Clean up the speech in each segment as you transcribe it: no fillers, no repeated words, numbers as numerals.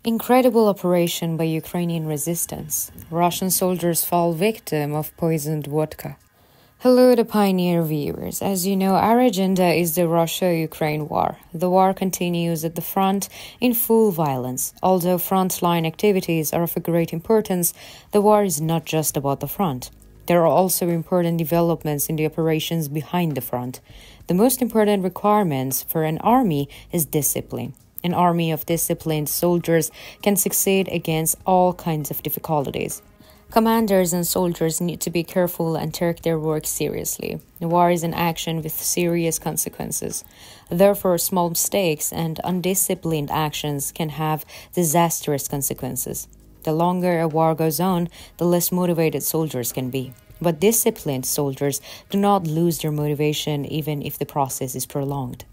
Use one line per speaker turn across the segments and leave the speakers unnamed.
Incredible operation by Ukrainian resistance. Russian soldiers fall victim of poisoned vodka. Hello, the Pioneer viewers. As you know, our agenda is the Russia-Ukraine war. The war continues at the front in full violence. Although frontline activities are of a great importance, the war is not just about the front. There are also important developments in the operations behind the front. The most important requirements for an army is discipline. An army of disciplined soldiers can succeed against all kinds of difficulties. Commanders and soldiers need to be careful and take their work seriously. War is an action with serious consequences. Therefore, small mistakes and undisciplined actions can have disastrous consequences. The longer a war goes on, the less motivated soldiers can be. But disciplined soldiers do not lose their motivation even if the process is prolonged.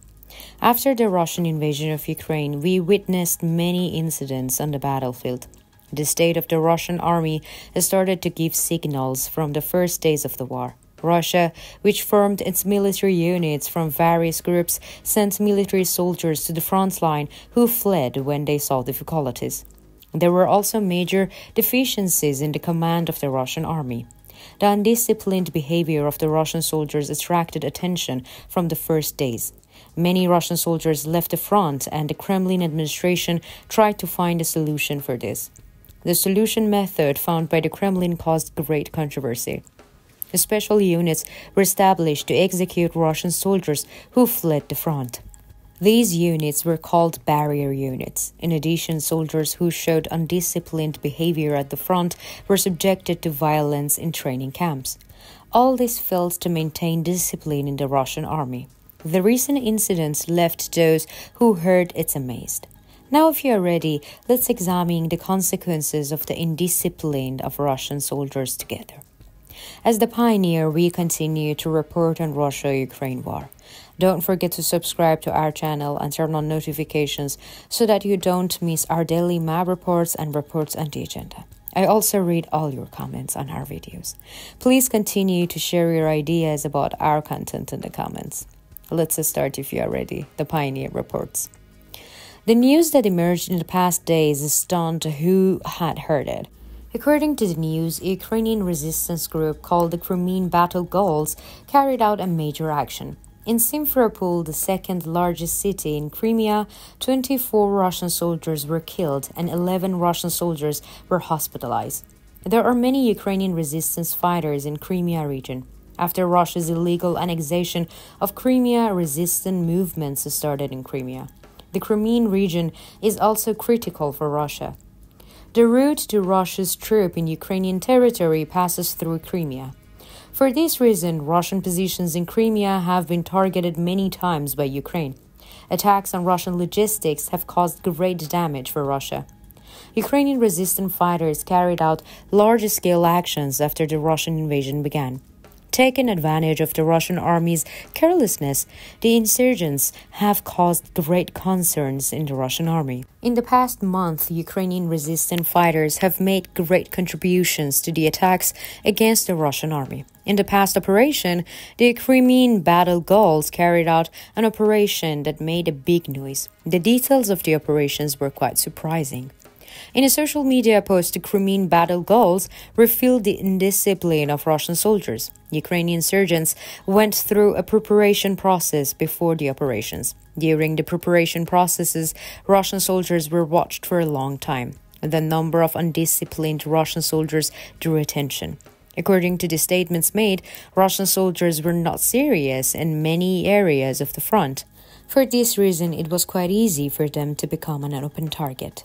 After the Russian invasion of Ukraine, we witnessed many incidents on the battlefield. The state of the Russian army has started to give signals from the first days of the war. Russia, which formed its military units from various groups, sent military soldiers to the front line who fled when they saw difficulties. There were also major deficiencies in the command of the Russian army. The undisciplined behavior of the Russian soldiers attracted attention from the first days. Many Russian soldiers left the front, and the Kremlin administration tried to find a solution for this. The solution method found by the Kremlin caused great controversy. Special units were established to execute Russian soldiers who fled the front. These units were called barrier units. In addition, soldiers who showed undisciplined behavior at the front were subjected to violence in training camps. All this failed to maintain discipline in the Russian army. The recent incidents left those who heard it amazed. Now, if you are ready, let's examine the consequences of the indiscipline of Russian soldiers together. As the Pioneer, we continue to report on Russia-Ukraine war. Don't forget to subscribe to our channel and turn on notifications so that you don't miss our daily map reports and reports on the agenda. I also read all your comments on our videos. Please continue to share your ideas about our content in the comments. Let's start if you are ready. The Pioneer reports. The news that emerged in the past days stunned who had heard it. According to the news, a Ukrainian resistance group called the Crimean Battle Goals carried out a major action. In Simferopol, the second largest city in Crimea, 24 Russian soldiers were killed and 11 Russian soldiers were hospitalized. There are many Ukrainian resistance fighters in Crimea region. After Russia's illegal annexation of Crimea, resistance movements started in Crimea. The Crimean region is also critical for Russia. The route to Russia's troops in Ukrainian territory passes through Crimea. For this reason, Russian positions in Crimea have been targeted many times by Ukraine. Attacks on Russian logistics have caused great damage for Russia. Ukrainian resistance fighters carried out large-scale actions after the Russian invasion began. Taking advantage of the Russian army's carelessness, the insurgents have caused great concerns in the Russian army. In the past month, Ukrainian resistance fighters have made great contributions to the attacks against the Russian army. In the past operation, the Crimean Battle Goals carried out an operation that made a big noise. The details of the operations were quite surprising. In a social media post, the Crimean Battle Goals revealed the indiscipline of Russian soldiers. Ukrainian insurgents went through a preparation process before the operations. During the preparation processes, Russian soldiers were watched for a long time. The number of undisciplined Russian soldiers drew attention. According to the statements made, Russian soldiers were not serious in many areas of the front. For this reason, it was quite easy for them to become an open target.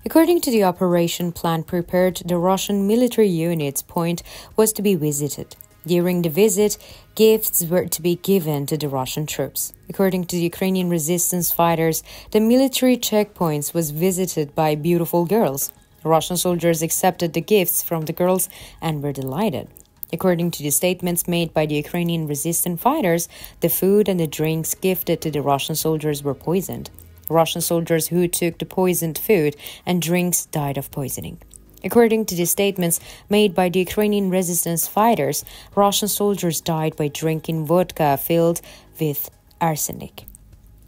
According to the operation plan prepared, the Russian military unit's point was to be visited. During the visit, gifts were to be given to the Russian troops. According to the Ukrainian resistance fighters, the military checkpoints was visited by beautiful girls. Russian soldiers accepted the gifts from the girls and were delighted. According to the statements made by the Ukrainian resistance fighters, the food and the drinks gifted to the Russian soldiers were poisoned. Russian soldiers who took the poisoned food and drinks died of poisoning. According to the statements made by the Ukrainian resistance fighters, Russian soldiers died by drinking vodka filled with arsenic.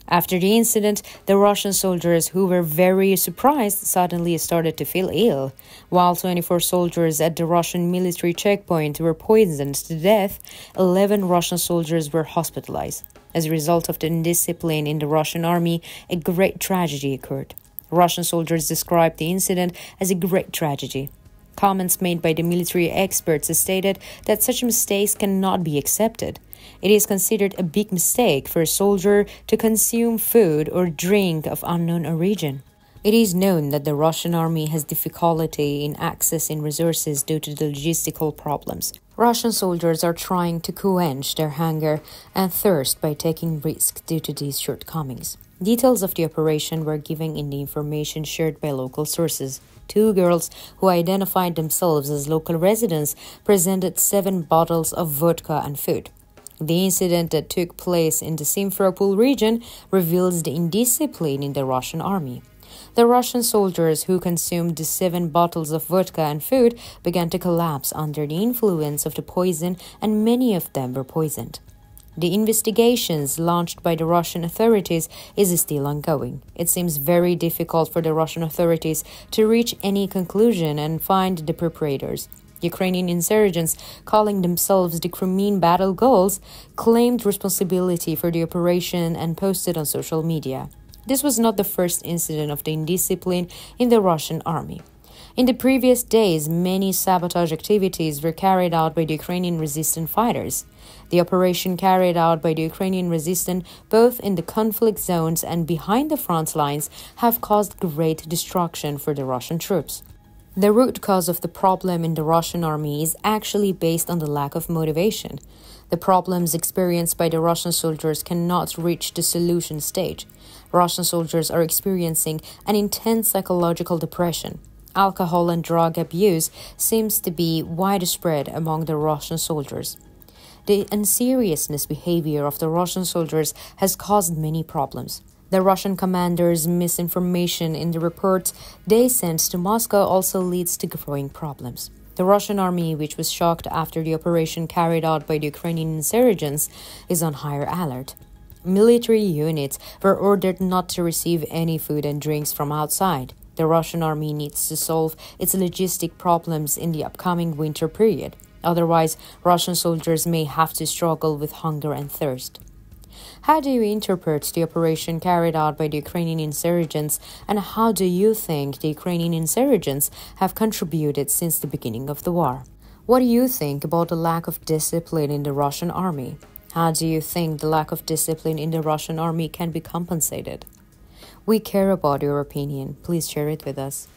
After the incident, the Russian soldiers, who were very surprised, suddenly started to feel ill. While 24 soldiers at the Russian military checkpoint were poisoned to death, 11 Russian soldiers were hospitalized. As a result of the indiscipline in the Russian army, a great tragedy occurred. Russian soldiers described the incident as a great tragedy. Comments made by the military experts stated that such mistakes cannot be accepted. It is considered a big mistake for a soldier to consume food or drink of unknown origin. It is known that the Russian army has difficulty in accessing resources due to the logistical problems. Russian soldiers are trying to quench their hunger and thirst by taking risks due to these shortcomings. Details of the operation were given in the information shared by local sources. 2 girls who identified themselves as local residents presented 7 bottles of vodka and food. The incident that took place in the Simferopol region reveals the indiscipline in the Russian army. The Russian soldiers who consumed the 7 bottles of vodka and food began to collapse under the influence of the poison, and many of them were poisoned. The investigations launched by the Russian authorities is still ongoing. It seems very difficult for the Russian authorities to reach any conclusion and find the perpetrators. Ukrainian insurgents, calling themselves the Crimean Battle Goals, claimed responsibility for the operation and posted on social media. This was not the first incident of the indiscipline in the Russian army. In the previous days, many sabotage activities were carried out by the Ukrainian resistance fighters. The operation carried out by the Ukrainian resistance, both in the conflict zones and behind the front lines, have caused great destruction for the Russian troops. The root cause of the problem in the Russian army is actually based on the lack of motivation. The problems experienced by the Russian soldiers cannot reach the solution stage. Russian soldiers are experiencing an intense psychological depression. Alcohol and drug abuse seems to be widespread among the Russian soldiers. The unseriousness behavior of the Russian soldiers has caused many problems. The Russian commanders' misinformation in the reports they sent to Moscow also leads to growing problems. The Russian army, which was shocked after the operation carried out by the Ukrainian insurgents, is on higher alert. Military units were ordered not to receive any food and drinks from outside. The Russian army needs to solve its logistic problems in the upcoming winter period. Otherwise, Russian soldiers may have to struggle with hunger and thirst. How do you interpret the operation carried out by the Ukrainian insurgents, and how do you think the Ukrainian insurgents have contributed since the beginning of the war? What do you think about the lack of discipline in the Russian army? How do you think the lack of discipline in the Russian army can be compensated? We care about your opinion. Please share it with us.